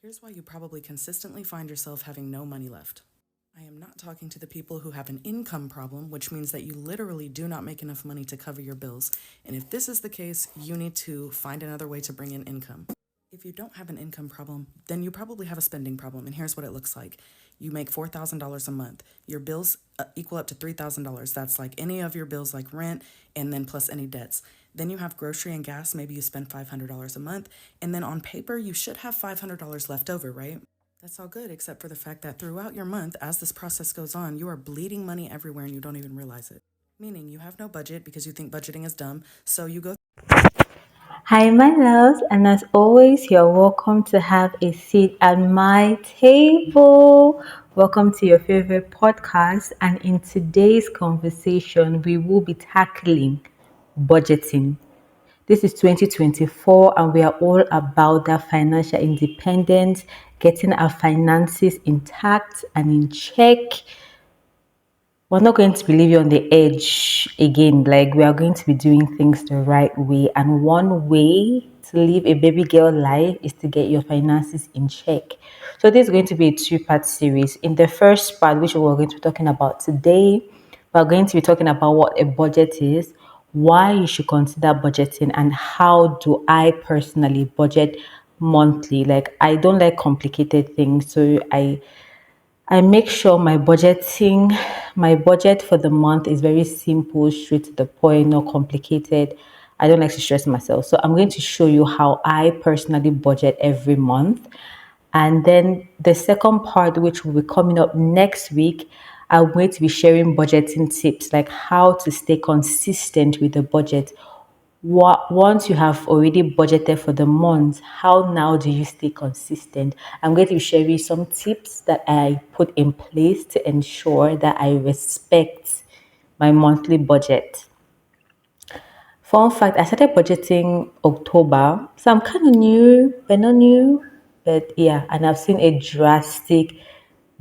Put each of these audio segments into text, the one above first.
Here's why you probably consistently find yourself having no money left. I am not talking to the people who have an income problem, which means that you literally do not make enough money to cover your bills. And if this is the case, you need to find another way to bring in income. If you don't have an income problem, then you probably have a spending problem. And here's what it looks like. You make $4,000 a month. Your bills equal up to $3,000. That's like any of your bills, like rent, and then plus any debts. Then you have grocery and gas. Maybe you spend $500 a month. And then on paper, you should have $500 left over, right? That's all good, except for the fact that throughout your month, as this process goes on, you are bleeding money everywhere and you don't even realize it. Meaning you have no budget because you think budgeting is dumb, so you go. Hi, my loves, and as always, you're welcome to have a seat at my table. Welcome to your favorite podcast. And in today's conversation, we will be tackling budgeting. This is 2024, and we are all about that financial independence, getting our finances intact and in check. We're not going to be leaving you on the edge again. Like, we are going to be doing things the right way. And one way to live a baby girl life is to get your finances in check. So this is going to be a two-part series. In the first part, which we're going to be talking about today, we're going to be talking about what a budget is, why you should consider budgeting, and how do I personally budget monthly. Like, I don't like complicated things, so I make sure my budget for the month is very simple, straight to the point, not complicated. I don't like to stress myself. So I'm going to show you how I personally budget every month. And then the second part, which will be coming up next week, I'm going to be sharing budgeting tips, like how to stay consistent with the budget. Once you have already budgeted for the month, how now do you stay consistent? I'm going to share you some tips that I put in place to ensure that I respect my monthly budget. Fun fact, I started budgeting October, so I'm kind of new, but not new. But yeah, and I've seen a drastic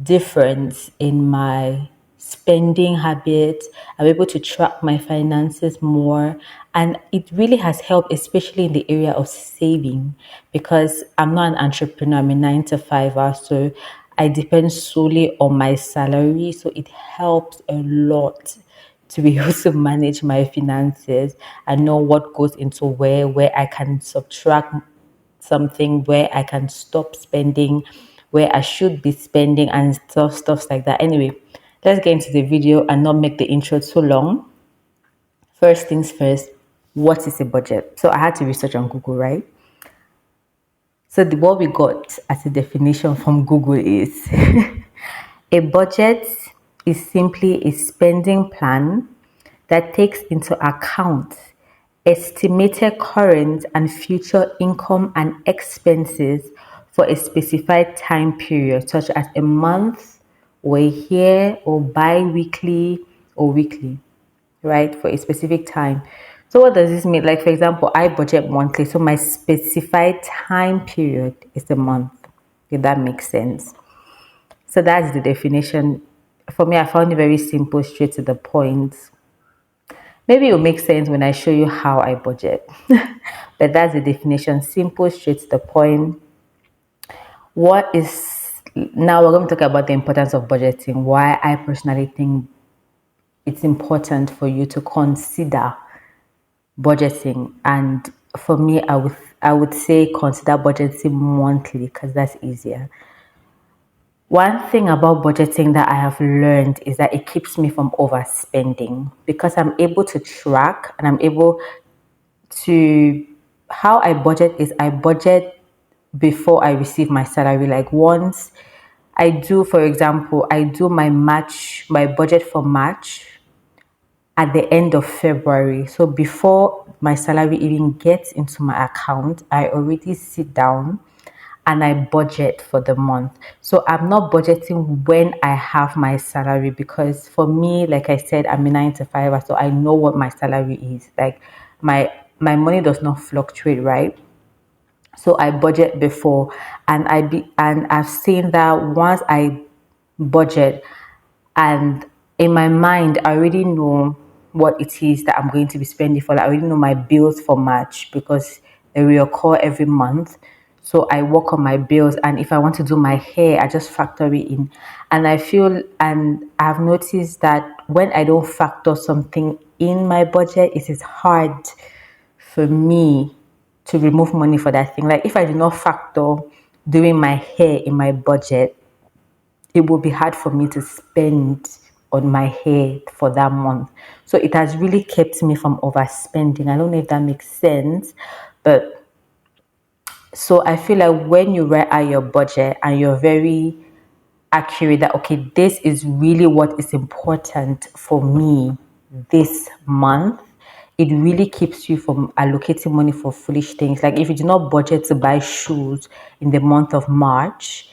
difference in my spending habits. I'm able to track my finances more, and it really has helped, especially in the area of saving, because I'm not an entrepreneur. I'm a 9 to 5 hour, so I depend solely on my salary. So it helps a lot to be able to manage my finances. I know what goes into where I can subtract something, where I can stop spending, where I should be spending, and stuff like that. Anyway, let's get into the video and not make the intro too long. First things first, what is a budget? So I had to research on Google, right? So what we got as a definition from Google is a budget is simply a spending plan that takes into account estimated current and future income and expenses for a specified time period, such as a month or a year or bi-weekly or weekly, right, for a specific time. So what does this mean? Like, for example, I budget monthly, so my specified time period is a month, if that makes sense. So that's the definition. For me, I found it very simple, straight to the point. Maybe it will make sense when I show you how I budget. But that's the definition, simple, straight to the point. Now we're going to talk about the importance of budgeting, why I personally think it's important for you to consider budgeting. And for me, I would say consider budgeting monthly, because that's easier. One thing about budgeting that I have learned is that it keeps me from overspending, because I'm able to track and I'm able to, how I budget is I budget before I receive my salary. Like, once I do, for example, I do my budget for March at the end of February. So before my salary even gets into my account, I already sit down and I budget for the month. So I'm not budgeting when I have my salary, because for me, like I said, I'm a 9 to 5, so I know what my salary is. Like, my money does not fluctuate, right? So I budget before, and I've seen that once I budget, and in my mind I already know what it is that I'm going to be spending for. Like, I already know my bills for March, because they reoccur every month. So I work on my bills, and if I want to do my hair, I just factor it in. And I feel, and I've noticed that when I don't factor something in my budget, it is hard for me to remove money for that thing. Like if I do not factor doing my hair in my budget, it will be hard for me to spend on my hair for that month. So it has really kept me from overspending. I don't know if that makes sense, but so I feel like when you write out your budget and you're very accurate that, okay, this is really what is important for me this month, it really keeps you from allocating money for foolish things. Like if you do not budget to buy shoes in the month of March,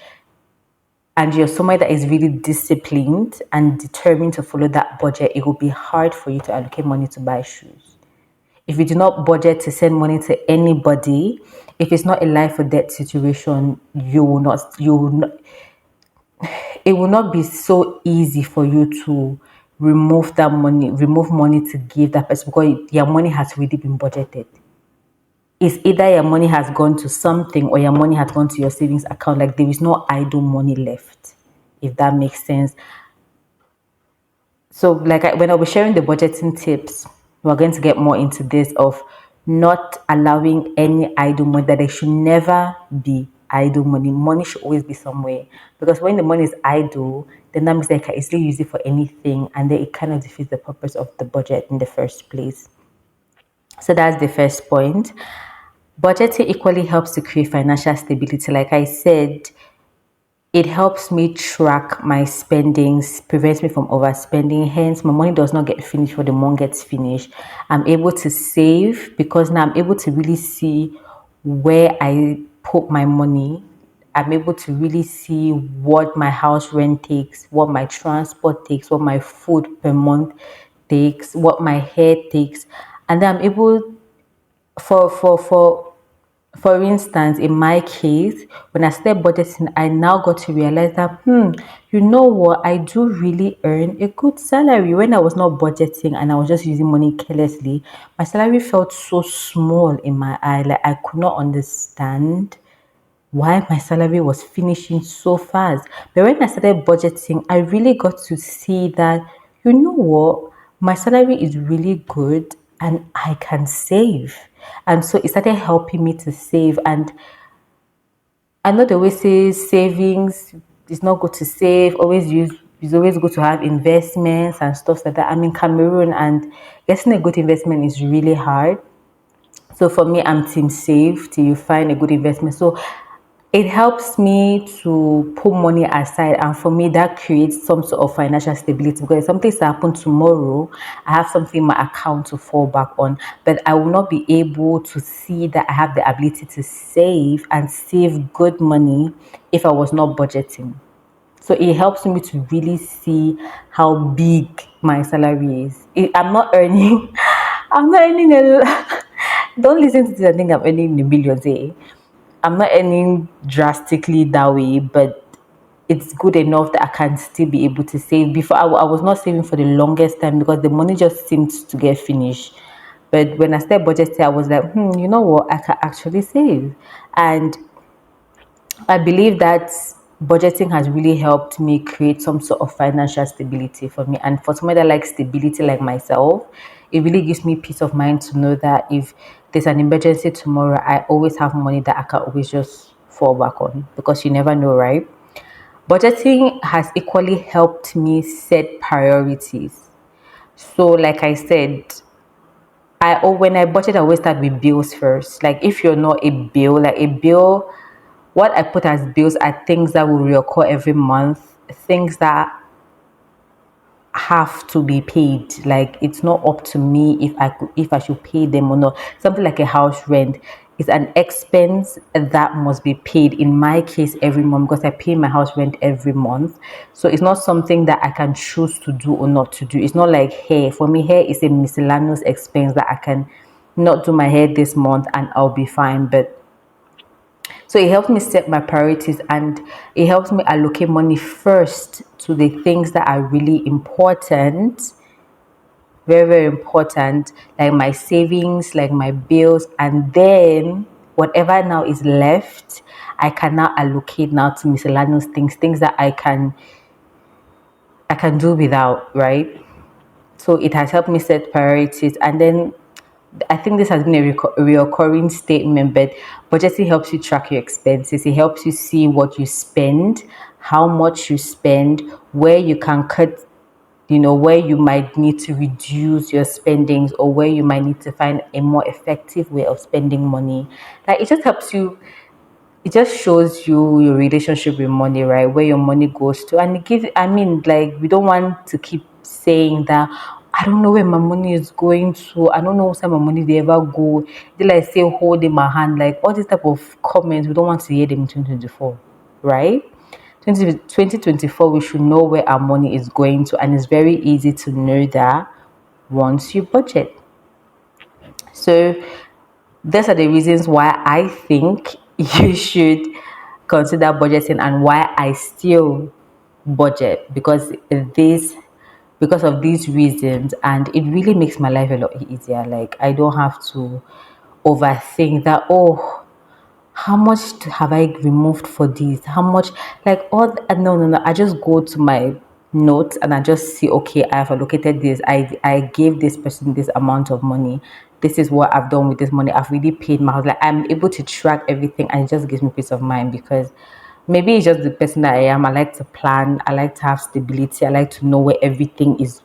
and you're somebody that is really disciplined and determined to follow that budget, it will be hard for you to allocate money to buy shoes. If you do not budget to send money to anybody, if it's not a life or death situation, it will not be so easy for you to remove money to give that person, because your money has already been budgeted. It's either your money has gone to something or your money has gone to your savings account. Like there is no idle money left, if that makes sense. So when I was sharing the budgeting tips, we're going to get more into this of not allowing any idle money, that there should never be idle money. Money should always be somewhere, because when the money is idle, then that means they can easily use it for anything, and then it kind of defeats the purpose of the budget in the first place. So that's the first point. Budgeting equally helps to create financial stability. Like I said, it helps me track my spendings, prevents me from overspending. Hence, my money does not get finished when the month gets finished. I'm able to save because now I'm able to really see where I put my money. I'm able to really see what my house rent takes, what my transport takes, what my food per month takes, what my hair takes. And then I'm able for instance, in my case, when I started budgeting, I now got to realize that, you know what, I do really earn a good salary. When I was not budgeting and I was just using money carelessly, my salary felt so small in my eye. Like I could not understand why my salary was finishing so fast. But when I started budgeting, I really got to see that, you know what, my salary is really good and I can save. And so it started helping me to save. And I know they always say savings is not good to save, it's always good to have investments and stuff like that. I'm in Cameroon and getting a good investment is really hard. So for me, I'm team save till you find a good investment. So it helps me to put money aside, and for me that creates some sort of financial stability, because if something's to happen tomorrow, I have something in my account to fall back on. But I will not be able to see that I have the ability to save and save good money if I was not budgeting. So it helps me to really see how big my salary is. I'm not earning I'm not earning a lot. Don't listen to this and think I'm earning the millions, eh? I'm not earning drastically that way, but it's good enough that I can still be able to save. Before, I was not saving for the longest time because the money just seemed to get finished. But when I started budgeting, I was like, you know what, I can actually save. And I believe that budgeting has really helped me create some sort of financial stability for me. And for somebody that likes stability like myself, it really gives me peace of mind to know that if there's an emergency tomorrow, I always have money that I can always just fall back on, because you never know, right? Budgeting has equally helped me set priorities. So, like I said, when I budget, I always start with bills first. Like if you're not a bill, what I put as bills are things that will reoccur every month, things that have to be paid. Like it's not up to me if I should pay them or not. Something like a house rent is an expense that must be paid. In my case, every month, because I pay my house rent every month. So it's not something that I can choose to do or not to do. It's not like hair. For me, hair is a miscellaneous expense that I can not do my hair this month and I'll be fine. But so it helps me set my priorities, and it helps me allocate money first to the things that are really important, very, very important, like my savings, like my bills, and then whatever now is left, I can now allocate now to miscellaneous things that I can do without, right? So it has helped me set priorities. And then I think this has been a reoccurring statement, but budgeting helps you track your expenses. It helps you see what you spend, how much you spend, where you can cut, where you might need to reduce your spendings, or where you might need to find a more effective way of spending money. Like, it just helps you, it just shows you your relationship with money, right? Where your money goes to. And it gives, I mean, like, we don't want to keep saying that, I don't know where my money is going to. I don't know where my money they ever go. They like say hold in my hand. Like, all these type of comments, we don't want to hear them in 2024, right? 2024, we should know where our money is going to. And it's very easy to know that once you budget. So these are the reasons why I think you should consider budgeting, and why I still budget, because of these reasons, and it really makes my life a lot easier. Like, I don't have to overthink that, oh, how much have I removed for this? How much, like, no. I just go to my notes and I just see, okay, I have allocated this. I gave this person this amount of money. This is what I've done with this money. I've really paid my house. Like, I'm able to track everything, and it just gives me peace of mind, because maybe it's just the person that I am. I like to plan. I like to have stability. I like to know where everything is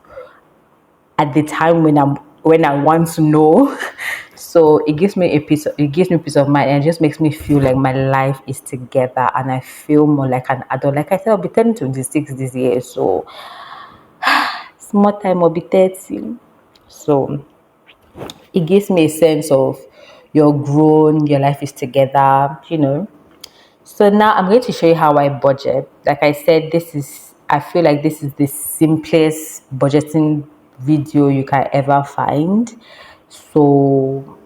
at the time when I want to know. So it gives me peace of mind, and it just makes me feel like my life is together, and I feel more like an adult. Like I said, I'll be turning 26 this year, so it's more time, I'll be 30. So it gives me a sense of you're grown, your life is together. So now I'm going to show you how I budget. Like I said, I feel like this is the simplest budgeting video you can ever find. So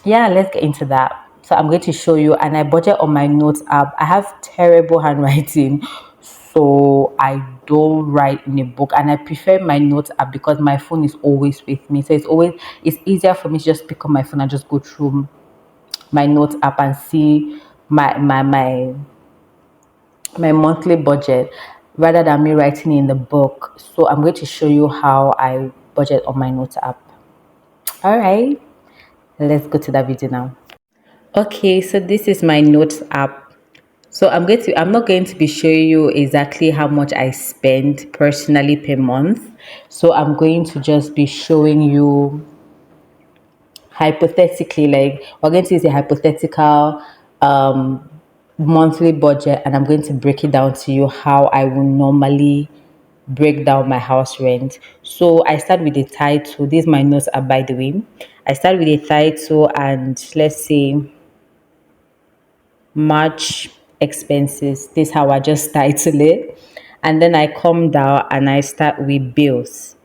yeah, let's get into that. So I'm going to show you, and I budget on my notes app. I have terrible handwriting, so I don't write in a book, and I prefer my notes app because my phone is always with me. So it's easier for me to just pick up my phone and just go through my notes app and see my monthly budget, rather than me writing in the book. So I'm going to show you how I budget on my notes app. All right, let's go to that video now. Okay, so this is my notes app. So I'm not going to be showing you exactly how much I spend personally per month. So I'm going to just be showing you hypothetically, like, we're going to use a hypothetical monthly budget, and I'm going to break it down to you how I will normally break down my house rent. So I start with the title. These my notes are, by the way. I start with the title, and let's say March expenses. This is how I just title it. And then I come down and I start with bills.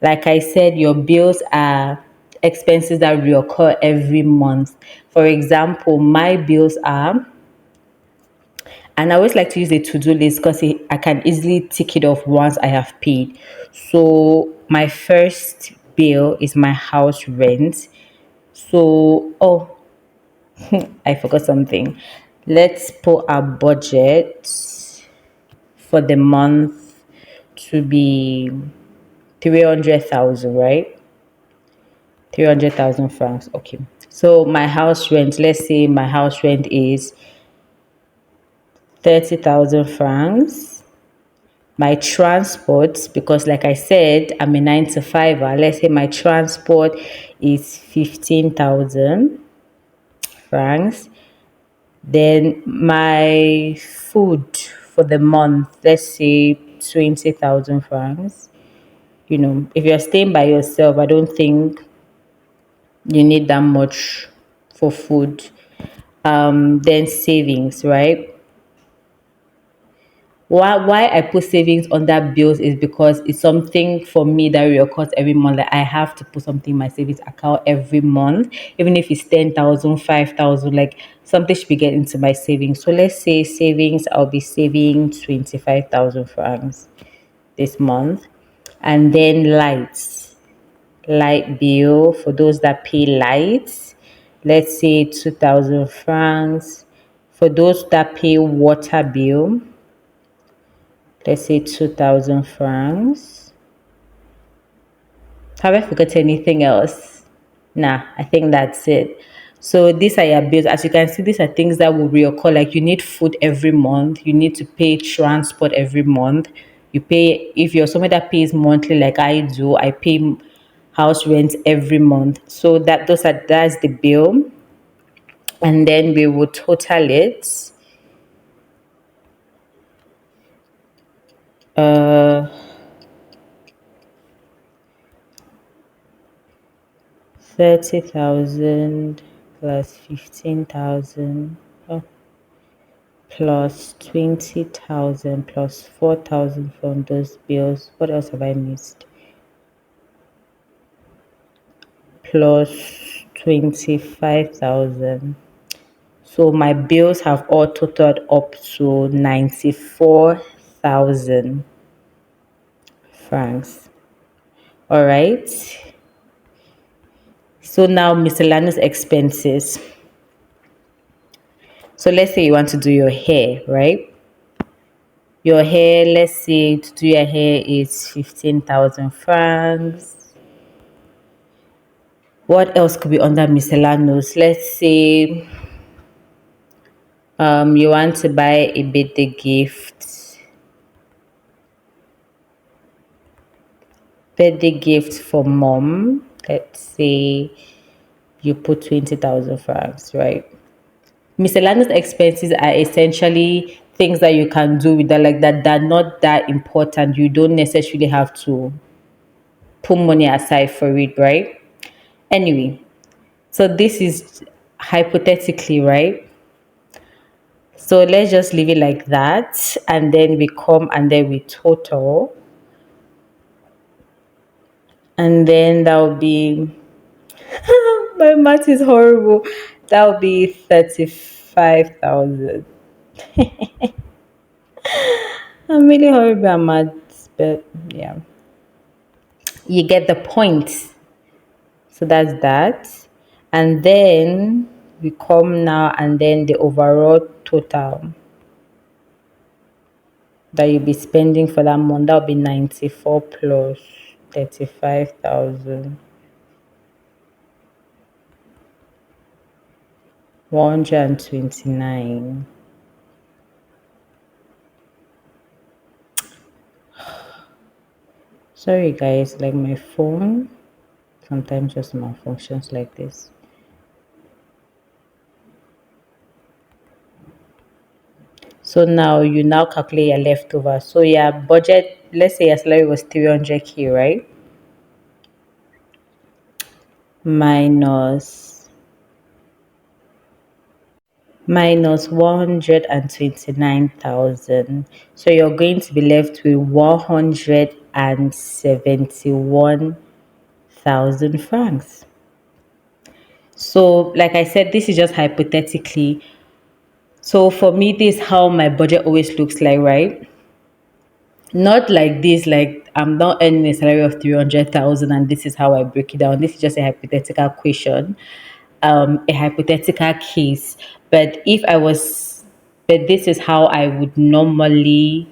Like I said, your bills are expenses that reoccur every month. For example, my bills are, and I always like to use a to-do list because I can easily tick it off once I have paid. So my first bill is my house rent. So, oh, I forgot something. Let's put our budget for the month to be 300,000, right? 300,000 francs. Okay. So my house rent, let's say my house rent is 30,000 francs. My transport, because like I said, I'm a 9 to 5. Let's say my transport is 15,000 francs. Then my food for the month, let's say 20,000 francs. If you're staying by yourself, I don't think you need that much for food. Then savings, right? Why I put savings under bills is because it's something for me that reoccurs every month. Like, I have to put something in my savings account every month, even if it's 10,000, 5,000. Like, something should be getting into my savings. So let's say savings, I'll be saving 25,000 francs this month. And then light bill, for those that pay lights, let's say 2,000 francs. For those that pay water bill, let's say 2,000 francs. Have I forgot anything else? Nah, I think that's it. So these are your bills. As you can see, these are things that will reoccur. Like you need food every month. You need to pay transport every month. You pay, if you're someone that pays monthly like I do, I pay house rent every month. So that's the bill. And then we will total it. Uh 30,000 plus 15,000. Plus 20,000 plus 4,000 from those bills. What else have I missed? Plus 25,000. So my bills have all totaled up to 94,000 francs. All right. So now miscellaneous expenses. So let's say you want to do your hair, right? Your hair, let's say to do your hair is 15,000 francs. What else could be under miscellaneous? Let's say you want to buy a birthday gift. Birthday gift for mom. Let's say you put 20,000 francs, right? Miscellaneous expenses are essentially things that you can do with that, like that are not that important. You don't necessarily have to put money aside for it, right? Anyway, so this is hypothetically, right? So let's just leave it like that. And then we come and then we total. And then that will be, my math is horrible. That will be 35,000. I'm really horrible at maths, but yeah. You get the point. So that's that. And then we come now and then the overall total that you'll be spending for that month. That'll be 94 plus 35,000. 129. Sorry guys, like my phone sometimes just malfunctions like this. So now you now calculate your leftover. So your budget, let's say your salary was 300k, right? Minus 129,000. So you're going to be left with 171,000 francs. So, like I said, this is just hypothetically. So for me, this is how my budget always looks like, right? Not like this, like I'm not earning a salary of 300,000 and this is how I break it down. This is just a hypothetical question, a hypothetical case. But but this is how I would normally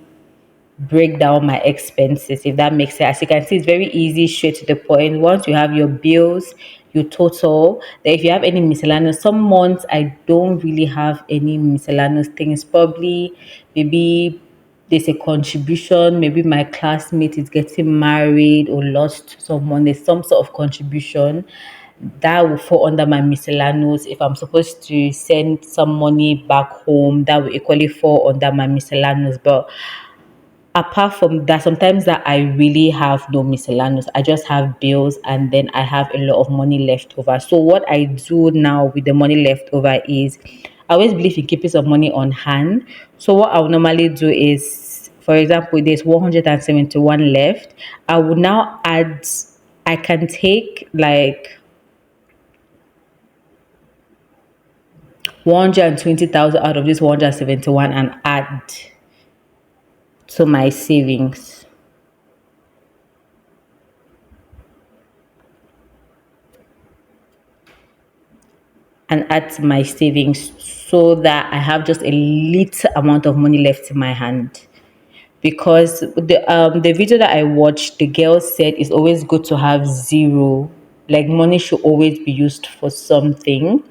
break down my expenses, if that makes sense. As you can see, it's very easy, straight to the point. Once you have your bills, you total. Then if you have any miscellaneous, some months I don't really have any miscellaneous things. Probably maybe there's a contribution, maybe my classmate is getting married or lost someone, there's some sort of contribution that will fall under my miscellaneous. If I'm supposed to send some money back home, that will equally fall under my miscellaneous. But apart from that, sometimes that I really have no miscellaneous, I just have bills and then I have a lot of money left over. So what I do now with the money left over is I always believe in keeping some money on hand. So what I would normally do is, for example, there's 171 left, I would now add, I can take like 120,000 out of this 171 and add to my savings. and add to my savings so that I have just a little amount of money left in my hand. Because the video that I watched, the girl said it's always good to have zero. Like money should always be used for something.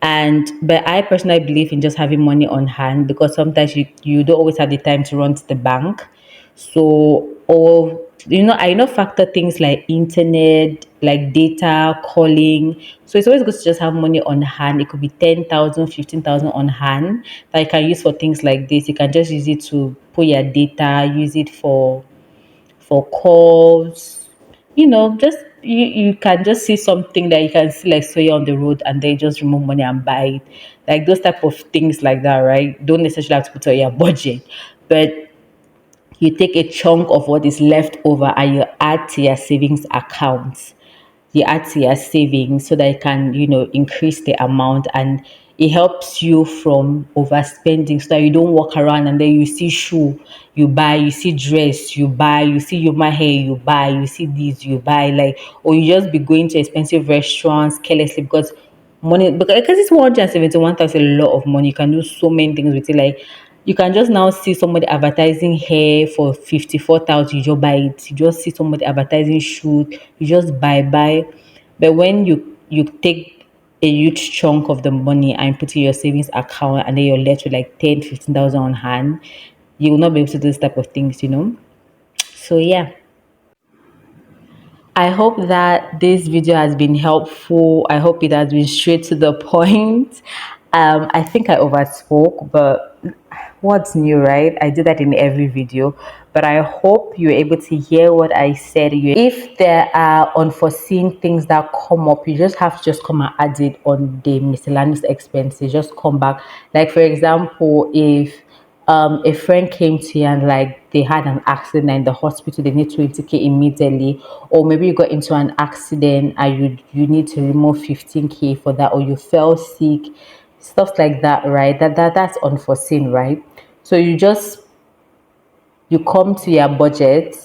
And but I personally believe in just having money on hand, because sometimes you don't always have the time to run to the bank. So, or I know factor things like internet, like data, calling. So it's always good to just have money on hand. It could be 10,000, 15,000 on hand that you can use for things like this. You can just use it to put your data, use it for calls. Just you can just see something that you can see like soya on the road, and then just remove money and buy it. Like those type of things like that, right? Don't necessarily have to put on your budget, but you take a chunk of what is left over and you add to your savings account. You add to your savings so that you can, increase the amount, and it helps you from overspending so that you don't walk around and then you see shoe, you buy, you see dress, you buy, you see human hair, you buy, you see this, you buy, like, or you just be going to expensive restaurants carelessly because money, because it's 171,000, a lot of money. You can do so many things with it. Like you can just now see somebody advertising hair for 54,000, you just buy it. You just see somebody advertising shoes, you just buy. But when you take a huge chunk of the money and put in your savings account, and then you're left with like 10, 15,000 on hand, you will not be able to do this type of things. So yeah. I hope that this video has been helpful. I hope it has been straight to the point. I think I overspoke, but what's new, right? I do that in every video. But I hope you're able to hear what I said. If there are unforeseen things that come up, you just have to just come and add it on the miscellaneous expenses. Just come back. Like for example, if a friend came to you and like they had an accident in the hospital, they need 20K immediately, or maybe you got into an accident and you need to remove 15K for that, or you fell sick, stuff like that, right? That's unforeseen, right? So you come to your budget,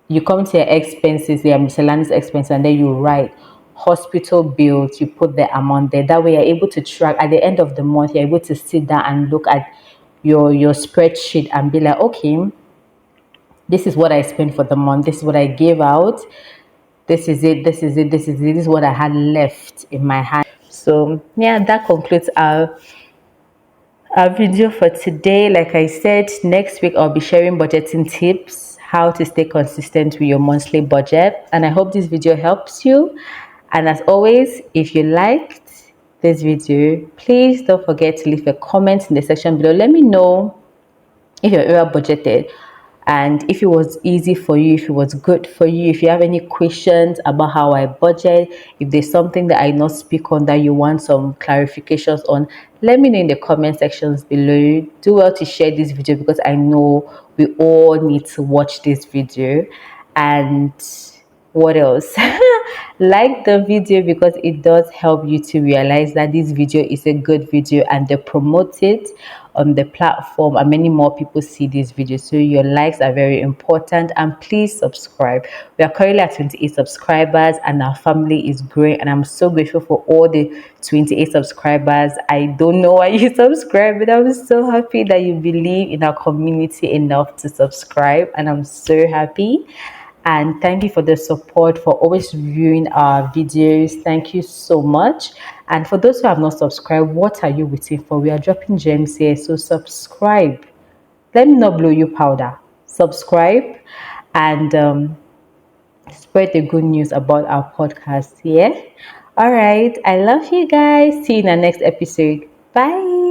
you come to your expenses, your miscellaneous expenses, and then you write hospital bills, you put the amount there. That way you're able to track at the end of the month, you're able to sit down and look at your spreadsheet and be like, okay, this is what I spent for the month, this is what I gave out, this is it, this is what I had left in my hand. So yeah, that concludes our video for today. Like I said, next week I'll be sharing budgeting tips, how to stay consistent with your monthly budget, and I hope this video helps you. And as always, if you liked this video, please don't forget to leave a comment in the section below. Let me know if you're ever budgeted, and if it was easy for you, if it was good for you. If you have any questions about how I budget, if there's something that I not speak on that you want some clarifications on, let me know in the comment sections below. Do well to share this video because I know we all need to watch this video. And what else? Like the video because it does help you to realize that this video is a good video and they promote it on the platform and many more people see this video. So your likes are very important, and please subscribe. We are currently at 28 subscribers and our family is growing, and I'm so grateful for all the 28 subscribers. I don't know why you subscribe, but I'm so happy that you believe in our community enough to subscribe, and I'm so happy. And thank you for the support, for always viewing our videos. Thank you so much. And for those who have not subscribed, what are you waiting for? We are dropping gems here, so subscribe. Let me not blow you powder. Subscribe and spread the good news about our podcast. Yeah. All right. I love you guys. See you in the next episode. Bye.